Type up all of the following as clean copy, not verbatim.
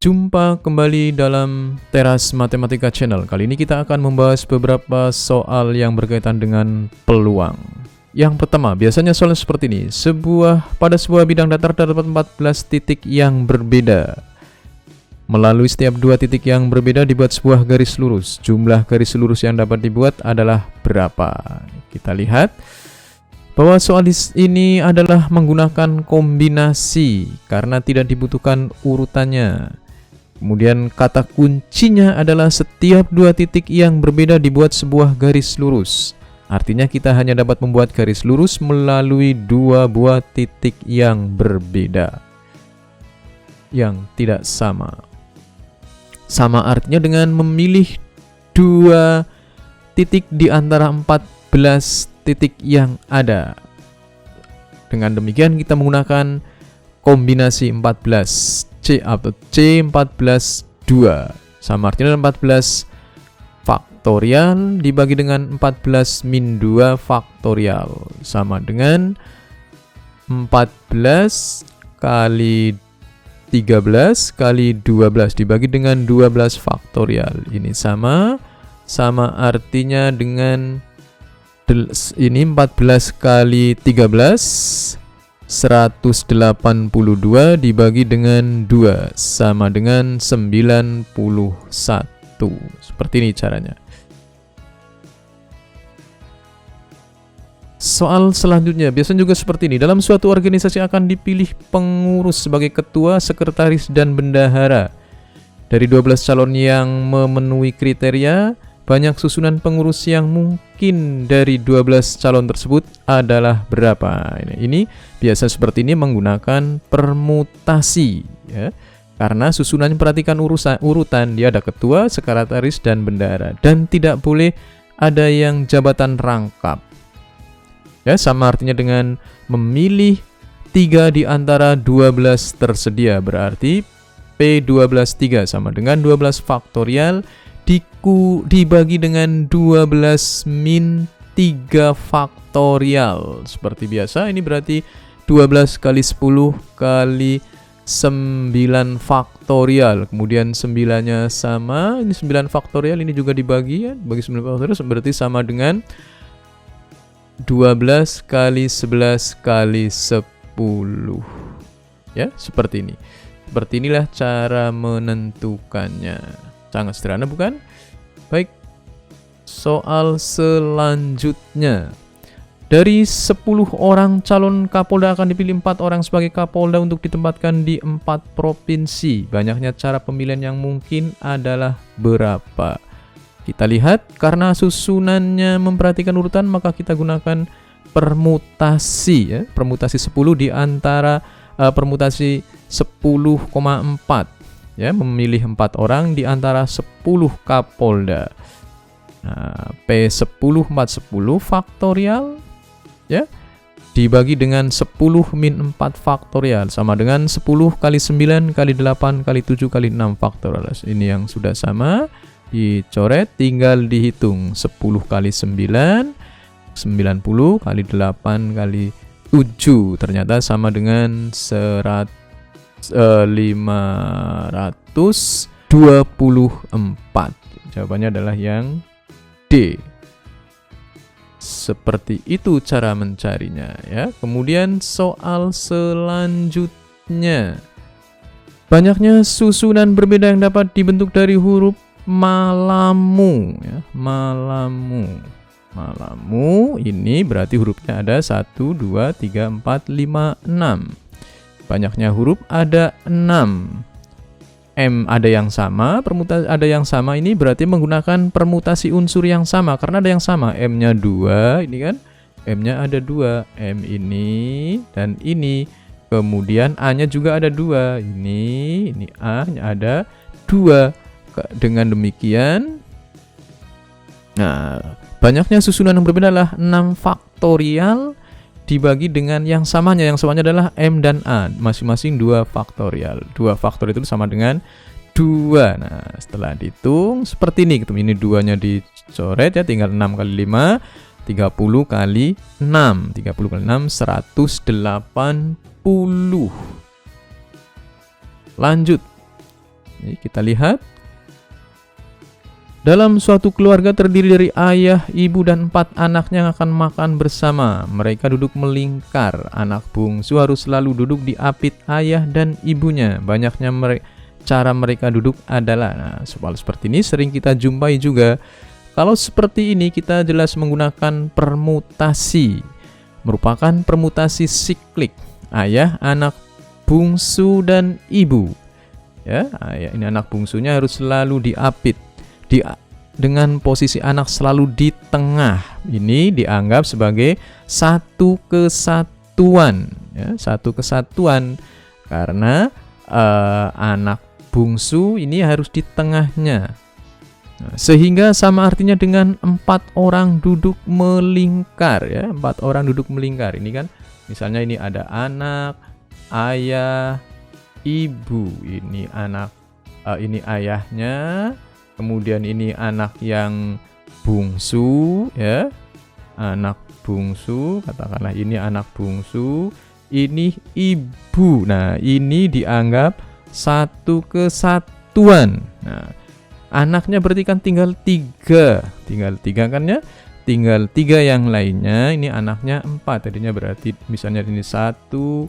Jumpa kembali dalam Teras Matematika Channel. Kali ini kita akan membahas beberapa soal yang berkaitan dengan peluang. Yang pertama, biasanya soal seperti ini. Pada sebuah bidang datar terdapat 14 titik yang berbeda. Melalui setiap dua titik yang berbeda dibuat sebuah garis lurus. Jumlah garis lurus yang dapat dibuat adalah berapa? Kita lihat bahwa soal ini adalah menggunakan kombinasi karena tidak dibutuhkan urutannya. Kemudian kata kuncinya adalah setiap dua titik yang berbeda dibuat sebuah garis lurus. Artinya kita hanya dapat membuat garis lurus melalui dua buah titik yang berbeda, yang tidak sama. Sama artinya dengan memilih dua titik di antara 14 titik yang ada. Dengan demikian kita menggunakan kombinasi 14C atau C14 2. Sama artinya 14 faktorial dibagi dengan 14 min 2 faktorial. Sama dengan 14 kali 13 kali 12 dibagi dengan 12 faktorial. Ini sama artinya dengan ini 14 kali 13 182 dibagi dengan 2 sama dengan 91. Seperti ini caranya. Soal selanjutnya biasanya juga seperti ini. Dalam suatu organisasi akan dipilih pengurus sebagai ketua, sekretaris, dan bendahara. Dari 12 calon yang memenuhi kriteria, banyak susunan pengurus yang mungkin dari 12 calon tersebut adalah berapa? Ini biasa seperti ini menggunakan permutasi, ya. Karena susunan perhatikan urutan, dia ada ketua, sekretaris, dan bendahara, dan tidak boleh ada yang jabatan rangkap. Ya, sama artinya dengan memilih 3 di antara 12 tersedia, berarti P12 3 sama dengan 12 faktorial dibagi dengan 12 min 3 faktorial. Seperti biasa, ini berarti 12 kali 10 kali 9 faktorial. Kemudian 9-nya sama, ini 9 faktorial, ini juga dibagi, ya, bagi 9 faktorial berarti sama dengan 12 kali 11 kali 10. Ya, seperti ini. Seperti inilah cara menentukannya. Sangat sederhana, bukan? Baik, soal selanjutnya. Dari 10 orang calon Kapolda akan dipilih 4 orang sebagai Kapolda untuk ditempatkan di 4 provinsi. Banyaknya cara pemilihan yang mungkin adalah berapa? Kita lihat, karena susunannya memperhatikan urutan, maka kita gunakan permutasi, ya. Permutasi 10 di antara permutasi 10,4. Ya, memilih 4 orang di antara 10 Kapolda. Nah, P10 4 10 faktorial, ya, dibagi dengan 10 min 4 faktorial sama dengan 10 kali 9 kali 8 kali 7 kali 6 faktorial. Ini yang sudah sama, dicoret, tinggal dihitung 10 kali 9 90 kali 8 kali 7 ternyata sama dengan 524. Jawabannya adalah yang D. Seperti itu cara mencarinya, ya. Kemudian soal selanjutnya. Banyaknya susunan berbeda yang dapat dibentuk dari huruf malamu, ya. Malamu ini berarti hurufnya ada 1 2 3 4 5 6. Banyaknya huruf ada 6. M ada yang sama, permutasi ada yang sama, ini berarti menggunakan permutasi unsur yang sama karena ada yang sama. M-nya 2, ini kan M-nya ada 2, M ini dan ini. Kemudian A-nya juga ada 2, ini A-nya ada 2. Dengan demikian, nah, banyaknya susunan yang berbeda adalah 6 faktorial dibagi dengan yang samanya adalah M dan A, masing-masing 2 faktorial. 2 faktorial itu sama dengan 2. Nah, setelah dihitung seperti ini, ini 2-nya dicoret, ya, tinggal 6 kali 5, 30 kali 6. 30 kali 6, 180. Lanjut. Jadi kita lihat, dalam suatu keluarga terdiri dari ayah, ibu, dan 4 anaknya yang akan makan bersama. Mereka duduk melingkar. Anak bungsu harus selalu duduk di apit ayah dan ibunya. Banyaknya cara mereka duduk adalah, nah, soal seperti ini sering kita jumpai juga. Kalau seperti ini kita jelas menggunakan permutasi. Merupakan permutasi siklik. Ayah, anak bungsu, dan ibu. Ya, ini anak bungsunya harus selalu diapit. Dengan posisi anak selalu di tengah. Ini dianggap sebagai satu kesatuan, ya, satu kesatuan, karena anak bungsu ini harus di tengahnya. Nah, sehingga sama artinya dengan 4 orang duduk melingkar, ya, 4 orang duduk melingkar. Ini kan misalnya ini ada anak, ayah, ibu, ini anak, ini ayahnya. Kemudian ini anak yang bungsu, ya, anak bungsu, katakanlah ini anak bungsu, ini ibu. Nah, ini dianggap satu kesatuan. Nah, anaknya berarti kan tinggal 3 kan ya, tinggal 3 yang lainnya. Ini anaknya 4, tadinya berarti misalnya ini 1,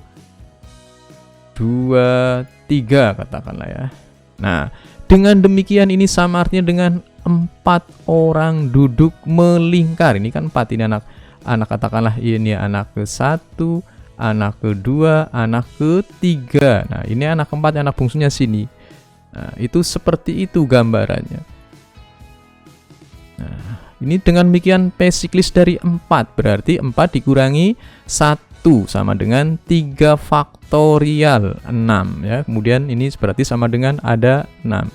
2, 3 katakanlah ya. Nah, dengan demikian ini sama artinya dengan 4 orang duduk melingkar. Ini kan 4, ini anak katakanlah ini anak ke-1, anak ke-2, anak ke-3. Nah, ini anak ke-4, anak bungsunya sini. Nah, itu seperti itu gambarannya. Nah, ini dengan demikian P siklis dari 4, berarti 4 dikurangi 1 sama dengan 3 faktorial 6, ya. Kemudian ini berarti sama dengan ada 6.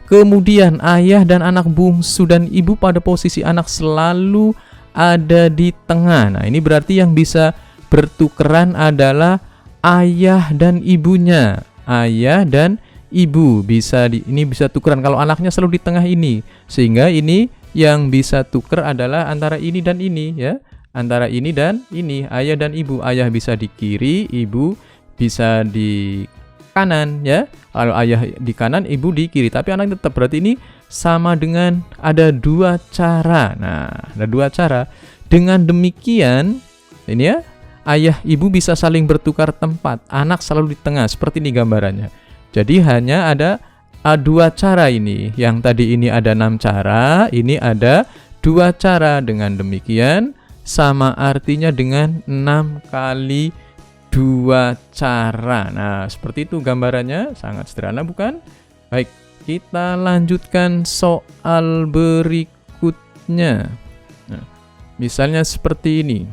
Kemudian ayah dan anak bungsu dan ibu pada posisi anak selalu ada di tengah. Nah, ini berarti yang bisa bertukeran adalah ayah dan ibunya. Ayah dan ibu ini bisa tukeran kalau anaknya selalu di tengah ini. Sehingga ini yang bisa tuker adalah antara ini dan ini, ya. Antara ini dan ini, ayah dan ibu. Ayah bisa di kiri, ibu bisa di kanan, ya. Kalau ayah di kanan, ibu di kiri. Tapi anak tetap, berarti ini sama dengan ada 2 cara. Nah, ada 2 cara. Dengan demikian, ini ya, ayah ibu bisa saling bertukar tempat. Anak selalu di tengah, seperti ini gambarannya. Jadi hanya ada 2 cara ini. Yang tadi ini ada 6 cara, ini ada 2 cara. Dengan demikian sama artinya dengan 6 kali 2 cara. Nah, seperti itu gambarannya, sangat sederhana bukan? Baik, kita lanjutkan soal berikutnya. Nah, misalnya seperti ini.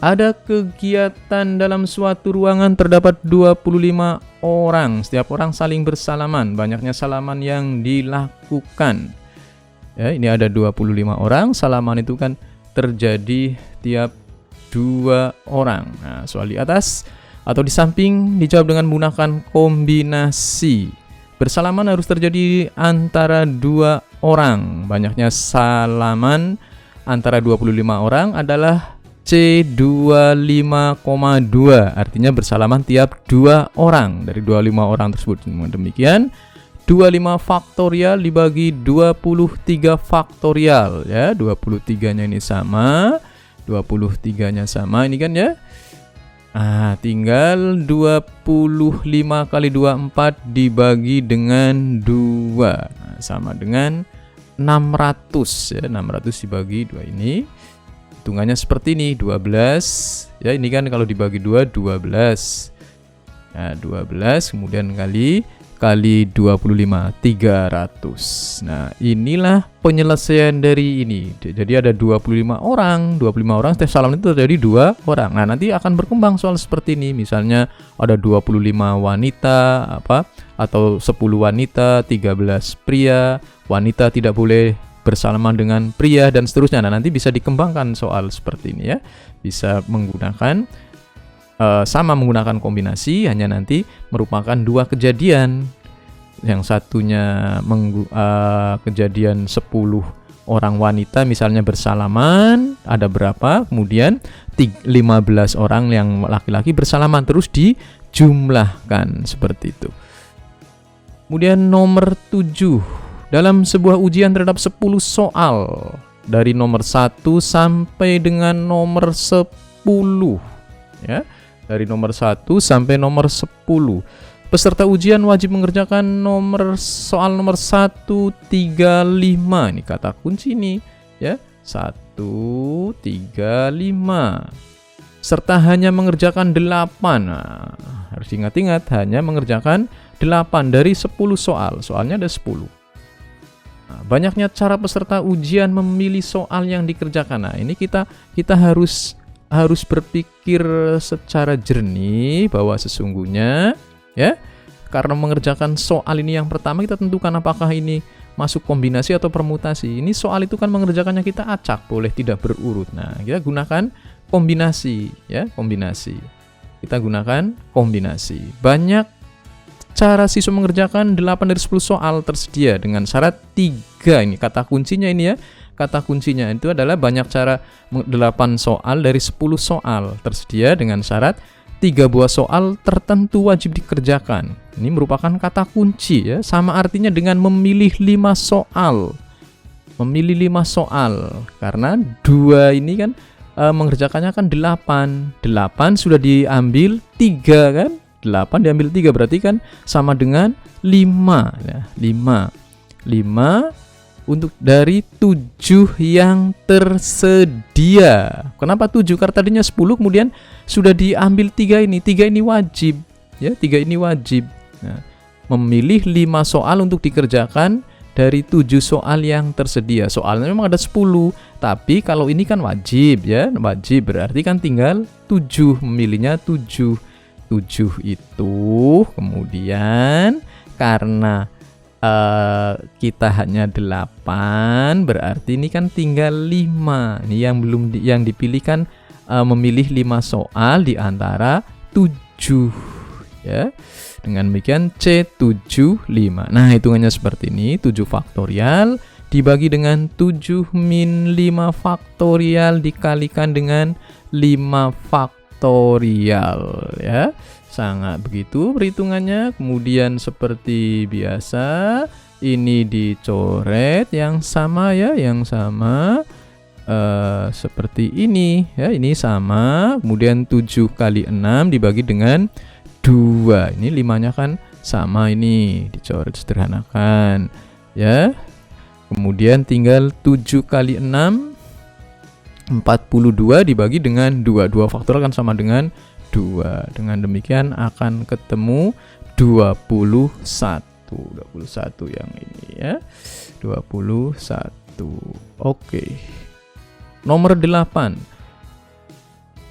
Ada kegiatan dalam suatu ruangan, terdapat 25 orang. Setiap orang saling bersalaman. Banyaknya salaman yang dilakukan. Ya, ini ada 25 orang. Salaman itu kan terjadi tiap 2 orang. Nah, soal di atas atau di samping dijawab dengan menggunakan kombinasi. Bersalaman harus terjadi antara 2 orang. Banyaknya salaman antara 25 orang adalah C25,2. Artinya bersalaman tiap 2 orang dari 25 orang tersebut. Demikian 25 faktorial dibagi 23 faktorial, ya. 23-nya ini sama, 23-nya sama ini kan, ya. Tinggal 25 kali 24 dibagi dengan 2. Nah, sama dengan 600, ya. 600 dibagi 2 ini. Hitungannya seperti ini, 12. Ya, ini kan kalau dibagi 2, 12. Nah, 12 kemudian kali 25, 300. Nah, inilah penyelesaian dari ini. Jadi ada 25 orang setiap salaman itu terjadi 2 orang. Nah, nanti akan berkembang soal seperti ini. Misalnya ada 25 wanita atau 10 wanita, 13 pria. Wanita tidak boleh bersalaman dengan pria dan seterusnya. Nah, nanti bisa dikembangkan soal seperti ini, ya. Bisa menggunakan menggunakan kombinasi, hanya nanti merupakan 2 kejadian. Yang satunya kejadian 10 orang wanita misalnya bersalaman, ada berapa, kemudian 15 orang yang laki-laki bersalaman, terus dijumlahkan seperti itu. Kemudian nomor 7. Dalam sebuah ujian terhadap 10 soal dari nomor 1 sampai dengan nomor 10 ya. Dari nomor 1 sampai nomor 10. Peserta ujian wajib mengerjakan soal nomor 1, 3, 5. Ini kata kunci nih ya. 1, 3, 5. Serta hanya mengerjakan 8. Nah, harus ingat-ingat hanya mengerjakan 8 dari 10 soal. Soalnya ada 10. Nah, banyaknya cara peserta ujian memilih soal yang dikerjakan. Nah, ini kita harus berpikir secara jernih bahwa sesungguhnya ya, karena mengerjakan soal ini yang pertama kita tentukan apakah ini masuk kombinasi atau permutasi. Ini soal itu kan mengerjakannya kita acak, boleh tidak berurut. Nah, kita gunakan kombinasi ya, kombinasi. Kita gunakan kombinasi. Banyak cara siswa mengerjakan 8 dari 10 soal tersedia dengan syarat 3. Ini kata kuncinya ini ya. Kata kuncinya itu adalah banyak cara 8 soal dari 10 soal tersedia dengan syarat 3 buah soal tertentu wajib dikerjakan. Ini merupakan kata kunci ya, sama artinya dengan memilih 5 soal. Memilih 5 soal karena 2 ini kan mengerjakannya kan 8. 8 sudah diambil 3 kan? 8 diambil 3 berarti kan sama dengan 5 ya. 5 untuk dari 7 yang tersedia. Kenapa 7? Karena tadinya 10 kemudian sudah diambil 3 ini. 3 ini wajib ya, 3 ini wajib. Nah, memilih 5 soal untuk dikerjakan dari 7 soal yang tersedia. Soalnya memang ada 10, tapi kalau ini kan wajib ya, wajib berarti kan tinggal 7, memilihnya 7. 7 itu kemudian karena kita hanya 8 berarti ini kan tinggal 5. Ini yang dipilih kan memilih 5 soal di antara 7 ya. Dengan demikian C75. Nah, hitungannya seperti ini, 7 faktorial dibagi dengan 7 min 5 faktorial dikalikan dengan 5 faktorial ya. Sangat begitu perhitungannya. Kemudian seperti biasa ini dicoret yang sama ya, yang sama seperti ini ya, ini sama. Kemudian 7 kali 6 dibagi dengan 2. Ini 5-nya kan sama, ini dicoret sederhanakan ya. Kemudian tinggal 7 kali 6 42 dibagi dengan 2. 2 faktorial kan sama dengan 2. Dengan demikian akan ketemu 21. 21 yang ini ya. 21. Oke. Nomor 8.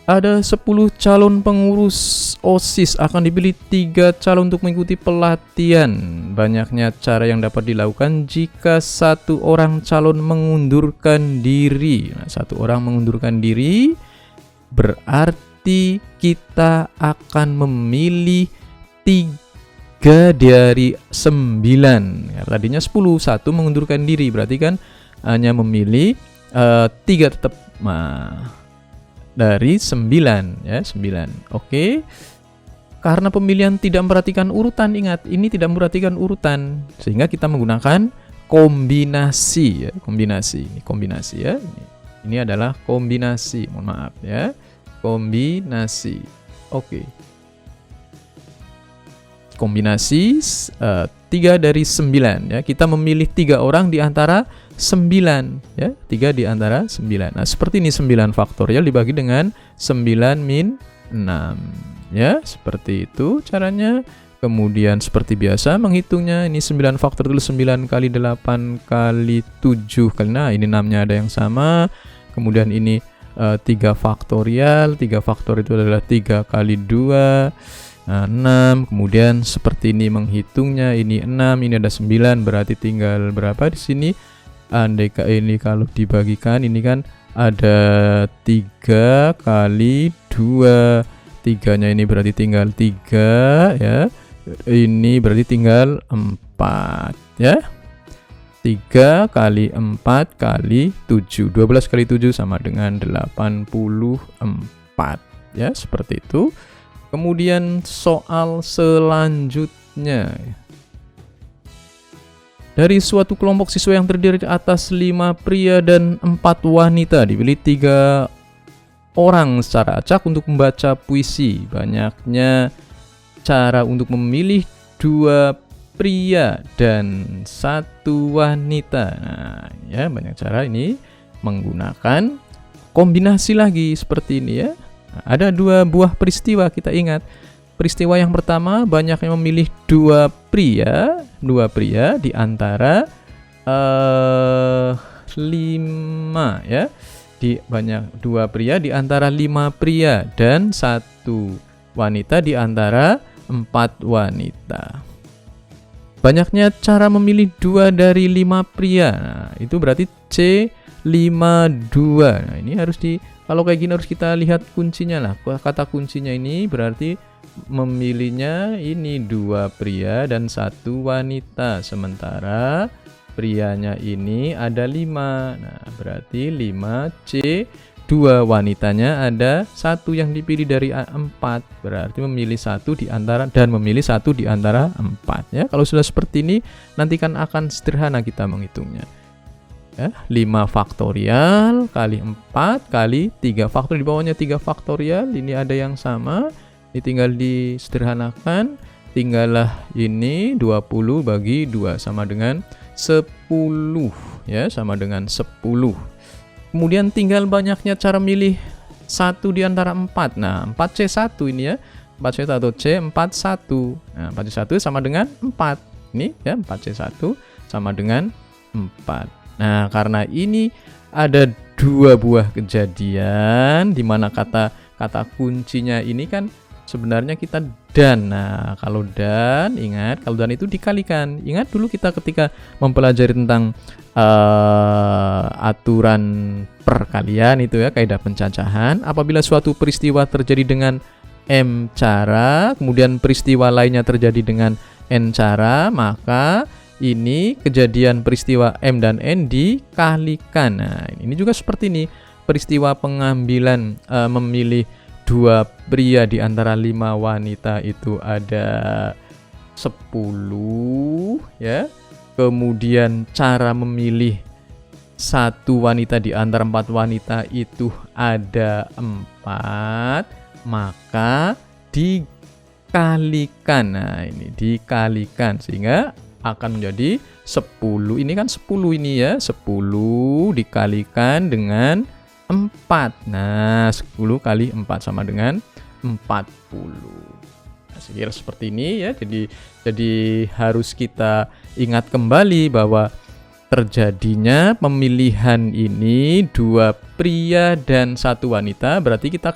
Ada 10 calon pengurus OSIS, akan dipilih 3 calon untuk mengikuti pelatihan. Banyaknya cara yang dapat dilakukan jika 1 orang calon mengundurkan diri. Nah, 1 orang mengundurkan diri berarti kita akan memilih 3 dari 9 ya, tadinya 10, 1 mengundurkan diri berarti kan hanya memilih 3 tetap dari 9 ya, 9. Oke. Karena pemilihan tidak memperhatikan urutan, ingat ini tidak memperhatikan urutan sehingga kita menggunakan kombinasi ya, kombinasi ya. Ini adalah kombinasi, mohon maaf ya. Kombinasi. Oke. Kombinasi 3 dari 9 ya. Kita memilih 3 orang di antara 9 ya. 3 di antara 9. Nah, seperti ini 9 faktorial dibagi dengan 9 min 6 ya. Seperti itu caranya. Kemudian seperti biasa menghitungnya, ini 9 faktorial 9 kali 8 kali 7 kali. Nah, ini 6-nya ada yang sama. Kemudian ini 3 faktorial. 3 faktorial itu adalah 3 kali 2. Nah, 6. Kemudian seperti ini menghitungnya, ini 6, ini ada 9, berarti tinggal berapa di sini? Andai ini kalau dibagikan, ini kan ada 3 kali 2. 3-nya ini berarti tinggal 3 ya. Ini berarti tinggal 4 ya. 3 kali 4 kali 7. 12 kali 7 sama dengan 84 ya, seperti itu. Kemudian soal selanjutnya. Dari suatu kelompok siswa yang terdiri atas 5 pria dan 4 wanita, dipilih 3 orang secara acak untuk membaca puisi. Banyaknya cara untuk memilih 2 pria dan 1 wanita. Nah, ya, banyak cara ini menggunakan kombinasi lagi seperti ini ya. Nah, ada 2 buah peristiwa, kita ingat. Peristiwa yang pertama, banyak yang memilih 2 pria di antara 5 ya. Banyak 2 pria di antara 5 pria dan 1 wanita di antara 4 wanita. Banyaknya cara memilih 2 dari 5 pria. Nah, itu berarti C52. Nah, ini kalau kayak gini harus kita lihat kuncinya lah. Kata kuncinya ini berarti memilihnya ini 2 pria dan 1 wanita, sementara prianya ini ada 5. Nah, berarti 5C, 2 wanitanya ada 1 yang dipilih dari 4, berarti memilih 1 di antara 4 ya. Kalau sudah seperti ini nanti kan akan sederhana kita menghitungnya ya. 5 faktorial kali 4 kali 3 faktorial, di bawahnya 3 faktorial, ini ada yang sama. Ini tinggal disederhanakan, tinggallah ini 20 bagi 2 sama dengan 10 ya, sama dengan 10. Kemudian tinggal banyaknya cara milih 1 di antara 4. Nah, 4C1 ini ya, 4C1 atau C41. Nah, 4C1 sama dengan 4. Ini ya, 4C1 sama dengan 4. Nah, karena ini ada 2 buah kejadian di mana kata kuncinya ini kan sebenarnya kita dan. Nah, kalau dan, ingat, kalau dan itu dikalikan. Ingat dulu kita ketika mempelajari tentang aturan perkalian itu ya, kaidah pencacahan. Apabila suatu peristiwa terjadi dengan M cara, kemudian peristiwa lainnya terjadi dengan N cara, maka ini kejadian peristiwa M dan N dikalikan. Nah, ini juga seperti ini. Peristiwa pengambilan memilih 2 pria di antara 5 wanita itu ada 10 ya. Kemudian cara memilih 1 wanita di antara 4 wanita itu ada 4, maka dikalikan. Nah, ini dikalikan sehingga akan menjadi 10. Ini kan 10 ini ya, 10 dikalikan dengan 4. Nah, 10 kali 4 sama dengan 40. Nah, sekira seperti ini ya. Jadi harus kita ingat kembali bahwa terjadinya pemilihan ini 2 pria dan 1 wanita, berarti kita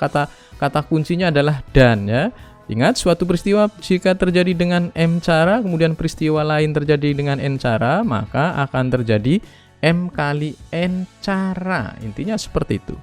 kata kuncinya adalah dan ya. Ingat, suatu peristiwa jika terjadi dengan M cara, kemudian peristiwa lain terjadi dengan N cara, maka akan terjadi M kali N cara. Intinya seperti itu.